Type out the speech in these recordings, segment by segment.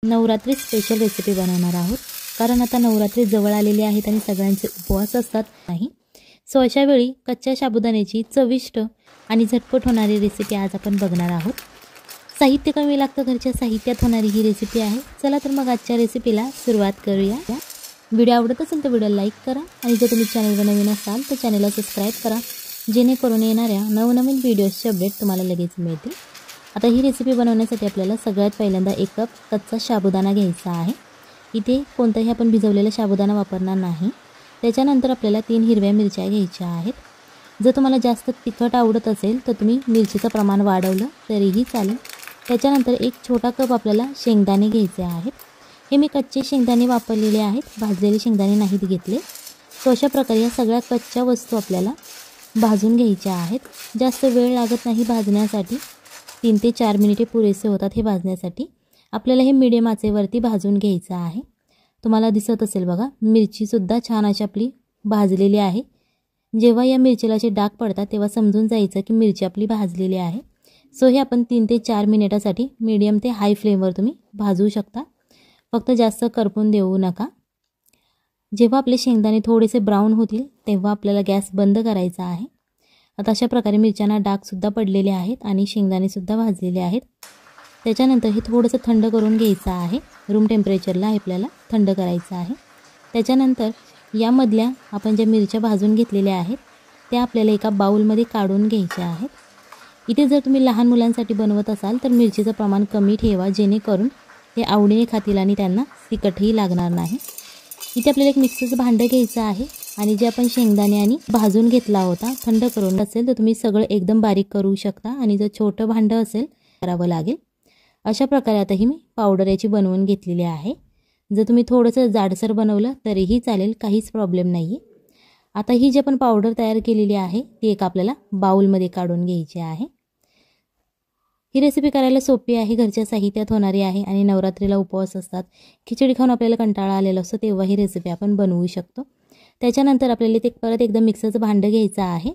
Navratri special recipe बनवणार आहोत, कारण आता नवरात्री जवळ आलेली आहेत आणि सगळ्यांचे उपवास असतात नाही. सो अशा वेळी कच्च्या साबुदाण्याची चविष्ट आणि झटपट होणारी रेसिपी आज आपण बघणार आहोत. साहित्य कमी लागतं, घरच्या साहित्यात होणारी ही रेसिपी आहे. चला तर मग आजच्या रेसिपीला सुरुवात करूया. व्हिडिओ आवडत असेल तर व्हिडिओला लाईक करा आणि जर तुम्ही चॅनलवर नवीन असाल तर चॅनलला सबस्क्राईब करा, जेणेकरून येणाऱ्या नवनवीन व्हिडिओजचे अपडेट तुम्हाला लगेच मिळतील. आता ही रेसिपी बनवण्यासाठी आपल्याला सगळ्यात पहिल्यांदा 1 कप कच्चा साबुदाणा घ्यायचा आहे. इथे कोणताही आपण भिजवलेला साबुदाणा वापरणार नाही. त्याच्यानंतर आपल्याला 3 हिरव्या मिरच्या घ्यायच्या आहेत. जर तुम्हाला जास्त तिखट आवडत असेल तर तुम्ही मिरचीचं प्रमाण वाढवलं तरीही चालेल. त्याच्यानंतर 1 छोटा कप आपल्याला शेंगदाणे घ्यायचे आहेत. हे मी कच्चे शेंगदाणे वापरलेले आहेत, भाजलेले शेंगदाणे नाहीत घेतले. सो अशा प्रकारे या सगळ्या कच्च्या वस्तू आपल्याला भाजून घ्यायच्या आहेत. जास्त वेळ लागत नाही भाजण्यासाठी, 3 ते 4 मिनिटे पुरेसे होतात हे भाजण्यासाठी. आपल्याला हे मीडियम आचेवरती भाजून घ्यायचं आहे. तुम्हाला दिसत असेल बघा, मिरचीसुद्धा छान अशी आपली भाजलेली आहे. जेव्हा या मिरचीला असे डाग पडतात तेव्हा समजून जायचं की मिरची आपली भाजलेली आहे. सो हे आपण 3 ते 4 मिनिटासाठी मीडियम ते हाय फ्लेमवर तुम्ही भाजू शकता, फक्त जास्त करपून देऊ नका. जेव्हा आपले शेंगदाणे थोडेसे ब्राऊन होतील तेव्हा आपल्याला गॅस बंद करायचा आहे. आता अशा प्रकारे मिरच्यांना डागसुद्धा पडलेले आहेत आणि शेंगदाणेसुद्धा भाजलेले आहेत. त्याच्यानंतर हे थोडंसं थंड करून घ्यायचं आहे. रूम टेम्परेचरला आपल्याला थंड करायचं आहे. त्याच्यानंतर यामधल्या आपण ज्या मिरच्या भाजून घेतलेल्या आहेत त्या आपल्याला एका बाउलमध्ये काढून घ्यायच्या आहेत. इथे जर तुम्ही लहान मुलांसाठी बनवत असाल तर मिरचीचं प्रमाण कमी ठेवा, जेणेकरून ते आवडीने खातील आणि त्यांना तिखटही लागणार नाही. इथे आपल्याला एक मिक्सरचं भांडं घ्यायचं आहे आणि जे आपण शेंगदाणे आणि भाजून घेतला होता थंड करून असेल तर तुम्ही सगळं एकदम बारीक करू शकता आणि जर छोटं भांडं असेल करावं लागेल. अशा प्रकारे आता ही मी पावडर याची बनवून घेतलेली आहे. जर तुम्ही थोडंसं जाडसर बनवलं तरीही चालेल, काहीच प्रॉब्लेम नाही आहे. आता ही जी आपण पावडर तयार केलेली आहे ती एक आपल्याला बाउलमध्ये काढून घ्यायची आहे. ही रेसिपी करायला सोपी आहे, घरच्या साहित्यात होणारी आहे आणि नवरात्रीला उपवास असतात, खिचडी खाऊन आपल्याला कंटाळा आलेला असतो तेव्हा ही रेसिपी आपण बनवू शकतो. त्याच्यानंतर आपल्याला ते परत एकदा मिक्सरचं भांडं घ्यायचं आहे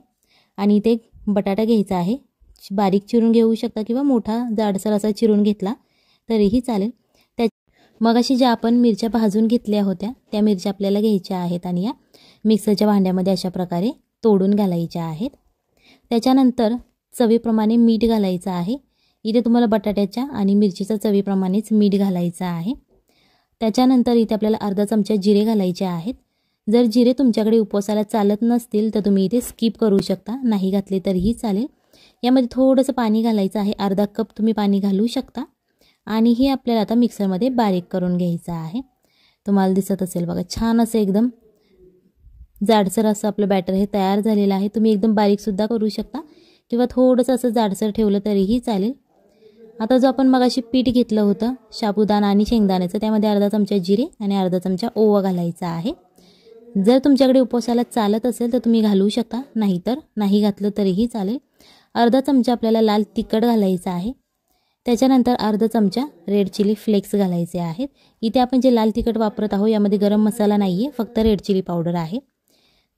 आणि ते बटाटा घ्यायचा आहे. बारीक चिरून घेऊ शकता किंवा मोठा जाडसर असा चिरून घेतला तरीही चालेल. मग अशी ज्या आपण मिरच्या भाजून घेतल्या होत्या त्या मिरच्या आपल्याला घ्यायच्या आहेत आणि या मिक्सरच्या भांड्यामध्ये अशा प्रकारे तोडून घालायच्या आहेत. त्याच्यानंतर चवीप्रमाणे मीठ घालायचं आहे. इथे तुम्हाला बटाट्याच्या आणि मिरचीच्या चवीप्रमाणेच मीठ घालायचं आहे. त्याच्यानंतर इथे आपल्याला अर्धा चमचा जिरे घालायचे आहेत. जर जिरे तुमच्याकडे उपवासाला चालत नसतील तर तुम्ही इथे स्किप करू शकता, नाही घातले तरीही चालेल. यामध्ये थोडंसं पाणी घालायचं आहे, अर्धा कप तुम्ही पाणी घालू शकता आणि हे आपल्याला आता मिक्सरमध्ये बारीक करून घ्यायचं आहे. तुम्हाला दिसत असेल बघा, छान असं एकदम जाडसर असं आपलं बॅटर हे तयार झालेलं आहे. तुम्ही एकदम बारीकसुद्धा करू शकता किंवा थोडंसं असं जाडसर ठेवलं तरीही चालेल. आता जो आपण मगाशी पीठ घेतलं होतं साबुदाणा आणि शेंगदाण्याचं, त्यामध्ये अर्धा चमचा जिरे आणि अर्धा चमचा ओवा घालायचा आहे. जर तुमच्याकडे उपवासाला चालत असेल तर तुम्ही घालू शकता, नाहीतर नाही घातलं तरीही चालेल. अर्धा चमचा आपल्याला लाल तिखट घालायचं आहे. त्याच्यानंतर अर्धा चमचा रेड चिली फ्लेक्स घालायचे आहेत. इथे आपण जे लाल तिखट वापरत आहोत यामध्ये गरम मसाला नाही आहे, फक्त रेड चिली पावडर आहे.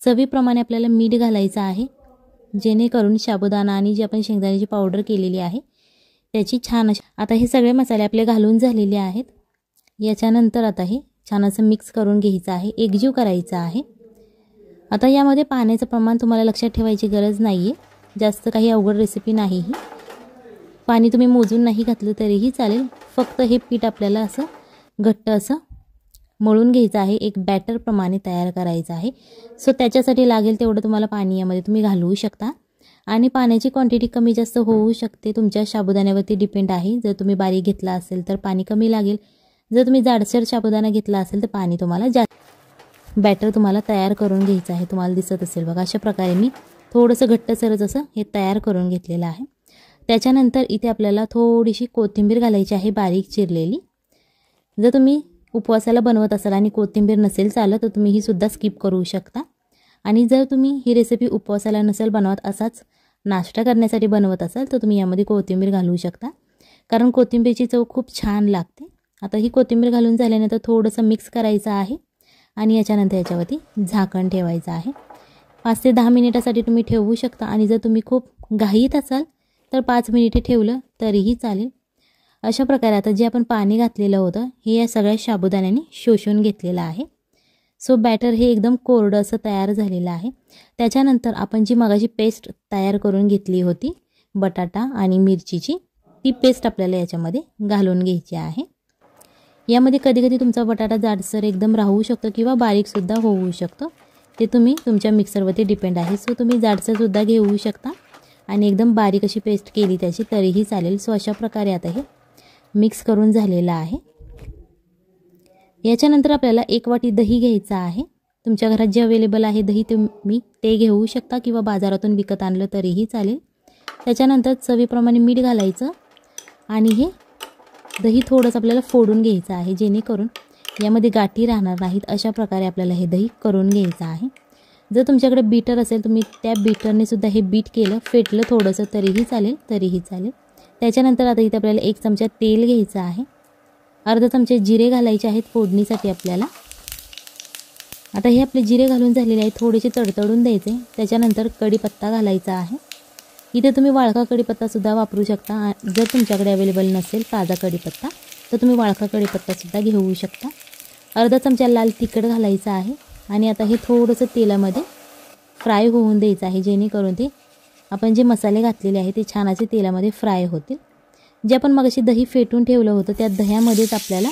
चवीप्रमाणे आपल्याला मीठ घालायचं आहे, जेणेकरून साबुदाणा आणि जी आपण शेंगदाण्याची पावडर केलेली आहे त्याची छान अशी. आता हे सगळे मसाले आपले घालून झालेले आहेत. याच्यानंतर आता हे छान असं मिक्स करून घ्यायचं आहे, एकजीव करायचं आहे. आता यामध्ये पाण्याचं प्रमाण तुम्हाला लक्षात ठेवायची गरज नाही आहे, जास्त काही अवघड रेसिपी नाही ही. पाणी तुम्ही मोजून नाही घातलं तरीही चालेल, फक्त हे पीठ आपल्याला असं घट्ट असं मळून घ्यायचं आहे, एक बॅटर प्रमाणे तयार करायचं आहे. सो त्याच्यासाठी लागेल तेवढं तुम्हाला पाणी यामध्ये तुम्ही घालवू शकता आणि पाण्याची क्वांटिटी कमी जास्त होऊ शकते, तुमच्या साबुदाण्यावरती डिपेंड आहे. जर तुम्ही बारीक घेतला असेल तर पाणी कमी लागेल, जर तुम्ही जाडसर साबुदाणा घेतला असेल तर पाणी तुम्हाला जास्त. बॅटर तुम्हाला तयार करून घ्यायचं आहे. तुम्हाला दिसत असेल बघा, अशा प्रकारे मी थोडंसं घट्टसरच असं हे तयार करून घेतलेलं आहे. त्याच्यानंतर इथे आपल्याला थोडीशी कोथिंबीर घालायची आहे, बारीक चिरलेली. जर तुम्ही उपवासाला बनवत असाल आणि कोथिंबीर नसेल चालत तर तुम्ही ही सुद्धा स्किप करू शकता. आणि जर तुम्ही ही रेसिपी उपवासाला नसेल बनवत, असाच नाश्ता करण्यासाठी बनवत असाल तर तुम्ही यामध्ये कोथिंबीर घालू शकता, कारण कोथिंबीरची चव खूप छान लागते. आता ही कोथिंबीर घालून झाल्यानंतर थोडंसं मिक्स करायचं आहे आणि याच्यानंतर याच्यावरती झाकण ठेवायचं आहे. 5 ते 10 मिनिटासाठी तुम्ही ठेवू शकता आणि जर तुम्ही खूप घाईत असाल तर 5 मिनिटे ठेवलं तरीही चालेल. अशा प्रकारे आता जे आपण पाणी घातलेलं होतं हे या सगळ्या साबुदाण्याने शोषून घेतलेलं आहे. सो बॅटर हे एकदम कोरडं असं तयार झालेलं आहे. त्याच्यानंतर आपण जी मगाची पेस्ट तयार करून घेतली होती बटाटा आणि मिरचीची, ती पेस्ट आपल्याला याच्यामध्ये घालून घ्यायची आहे. यामध्ये कधी तुमचा बटाटा जाडसर एकदम राहू शकतो किंवा बारीकसुद्धा होऊ शकतो, ते तुम्ही तुमच्या मिक्सरवरती डिपेंड आहे. सो तुम्ही जाडसरसुद्धा घेऊ शकता आणि एकदम बारीक अशी पेस्ट केली त्याची तरीही चालेल. सो अशा प्रकारे आता हे मिक्स करून झालेलं आहे. याच्यानंतर आपल्याला 1 वाटी दही घ्यायचं आहे. तुमच्या घरात जे अवेलेबल आहे दही तुम्ही ते घेऊ शकता किंवा बाजारातून विकत आणलं तरीही चालेल. त्याच्यानंतर चवीप्रमाणे मीठ घालायचं आणि हे दही थोडंसं आपल्याला फोडून घ्यायचं आहे, जेणेकरून यामध्ये गाठी राहणार नाहीत. अशा प्रकारे आपल्याला हे दही करून घ्यायचं आहे. जर तुमच्याकडे बीटर असेल तुम्ही त्या बीटरने सुद्धा हे बीट केलं, फेटलं थोडंसं तरीही चालेल. त्याच्यानंतर आता इथे आपल्याला 1 चमचा तेल घ्यायचं आहे. अर्धा चमचे जिरे घालायचे आहेत फोडणीसाठी आपल्याला. आता हे आपले जिरे घालून झालेले आहे, थोडेसे तडतडून द्यायचे. त्याच्यानंतर कढीपत्ता घालायचा आहे. इथे तुम्ही वाळका कढीपत्तासुद्धा वापरू शकता. जर तुमच्याकडे अवेलेबल नसेल ताजा कढीपत्ता तर तुम्ही वाळका कढीपत्तासुद्धा घेऊ शकता. अर्धा चमचा लाल तिखट घालायचं आहे आणि आता हे थोडंसं तेलामध्ये फ्राय होऊन द्यायचं आहे, जेणेकरून ते आपण जे मसाले घातलेले आहे ते छान असे तेलामध्ये फ्राय होतील. जे आपण मगाशी दही फेटून ठेवलं होतं त्या दह्यामध्येच आपल्याला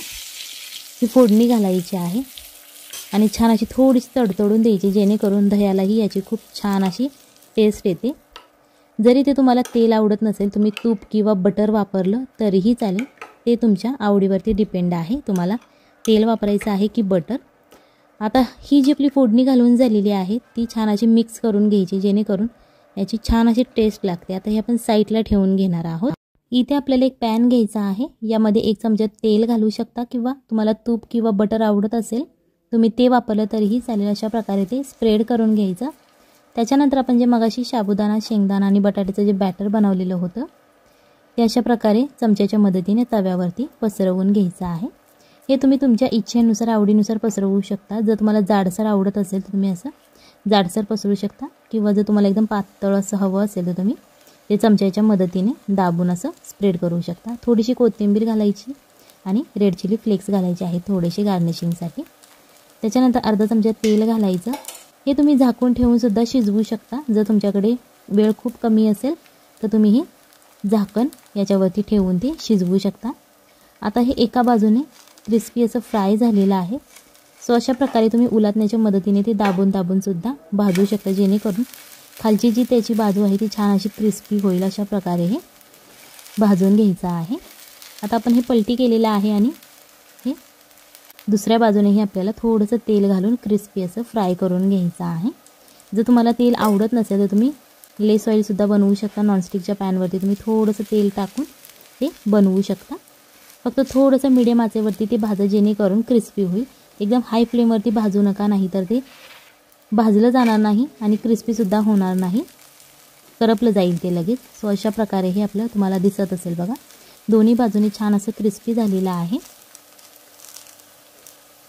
ही फोडणी घालायची आहे आणि छान अशी थोडीशी तडतडून द्यायची, जेणेकरून दह्यालाही याची खूप छान अशी टेस्ट येते. जरी ते तुम्हाला तेल आवडत नसेल तुम्ही तूप किंवा बटर वापरलं तरीही चालेल, ते तुमच्या आवडीवरती डिपेंड आहे तुम्हाला तेल वापरायचं आहे की बटर. आता ही जी आपली फोडणी घालून झालेली आहे ती छान अशी मिक्स करून घ्यायची, जेणेकरून याची छान अशी टेस्ट लागते. आता हे आपण साईडला ठेवून घेणार आहोत. इथे आपल्याला एक पॅन घ्यायचा आहे. यामध्ये 1 चमचा तेल घालू शकता किंवा तुम्हाला तूप किंवा बटर आवडत असेल तुम्ही ते वापरलं तरीही चालेल. अशा प्रकारे ते स्प्रेड करून घ्यायचं. त्याच्यानंतर आपण जे मगाशी साबुदाणा, शेंगदाणा आणि बटाट्याचं जे बॅटर बनवलेलं होतं ते अशा प्रकारे चमच्याच्या मदतीने तव्यावरती पसरवून घ्यायचं आहे. हे तुम्ही तुमच्या इच्छेनुसार आवडीनुसार पसरवू शकता. जर तुम्हाला जाडसर आवडत असेल तर तुम्ही असं जाडसर पसरू शकता किंवा जर तुम्हाला एकदम पातळ असं हवं असेल तर तुम्ही ते चमच्याच्या मदतीने दाबून असं स्प्रेड करू शकता. थोडीशी कोथिंबीर घालायची आणि रेड चिली फ्लेक्स घालायचे आहेत थोडेसे गार्निशिंगसाठी. त्याच्यानंतर अर्धा चमचा तेल घालायचं. हे तुम्ही झाकून ठेवून सुद्धा शिजवू शकता. जर तुमच्याकडे वेळ खूप कमी असेल तर तुम्ही हे झाकण याच्यावरती ठेवून ते शिजवू शकता. आता हे एका बाजूने क्रिस्पी असं फ्राय झालेलं आहे. सो अशा प्रकारे तुम्ही उलटण्याच्या मदतीने ते दाबून सुद्धा भाजू शकता, जेणेकरून खालची जी त्याची बाजू आहे ती छान अशी क्रिस्पी होईल. अशा प्रकारे हे भाजून घ्यायचं आहे. आता आपण हे पलटी केलेलं आहे आणि हे दुसऱ्या बाजूनेही आपल्याला थोडंसं तेल घालून क्रिस्पी असं फ्राय करून घ्यायचं आहे. जर तुम्हाला तेल आवडत नसेल तर तुम्ही लेस ऑइलसुद्धा बनवू शकता. नॉनस्टिकच्या पॅनवरती तुम्ही थोडंसं तेल टाकून ते बनवू शकता. फक्त थोडंसं मीडियम आचेवरती ते भाजा, जेणेकरून क्रिस्पी होईल. एकदम हाय फ्लेमवरती भाजू नका, नाही तर ते भाजलं जाणार नाही आणि क्रिस्पीसुद्धा होणार नाही, करपलं जाईल ते लगेच. सो अशा प्रकारे हे आपलं तुम्हाला दिसत असेल बघा, दोन्ही बाजूनी छान असं क्रिस्पी झालेलं आहे.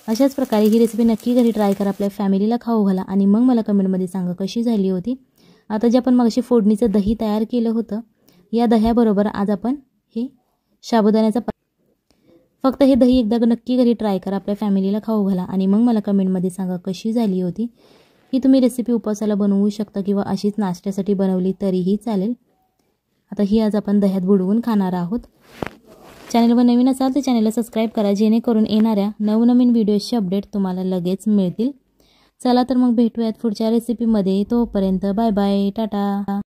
अशाच प्रकारे ही रेसिपी नक्की घरी ट्राय करा, आपल्या फॅमिलीला खाऊ घाला आणि मग मला कमेंटमध्ये सांगा कशी झाली होती. आता जे आपण मगाशी फोडणीचं दही तयार केलं होतं या दह्याबरोबर आज आपण हे साबुदाण्याचा फक्त हे दही एकदा नक्की घरी ट्राय करा, आपल्या फॅमिलीला खाऊ घाला आणि मग मला कमेंटमध्ये सांगा कशी झाली होती. ही तुम्ही रेसिपी उपवासाला बनवू शकता किंवा अशीच नाश्त्यासाठी बनवली तरीही चालेल. आता ही आज आपण दह्यात बुडवून खाणार आहोत. चॅनलवर नवीन असाल तर चॅनलला सबस्क्राईब करा, जेणेकरून येणाऱ्या नवनवीन व्हिडिओजचे अपडेट तुम्हाला लगेच मिळतील. चला तर मग भेटूयात पुढच्या रेसिपीमध्ये. तोपर्यंत बाय बाय, टाटा.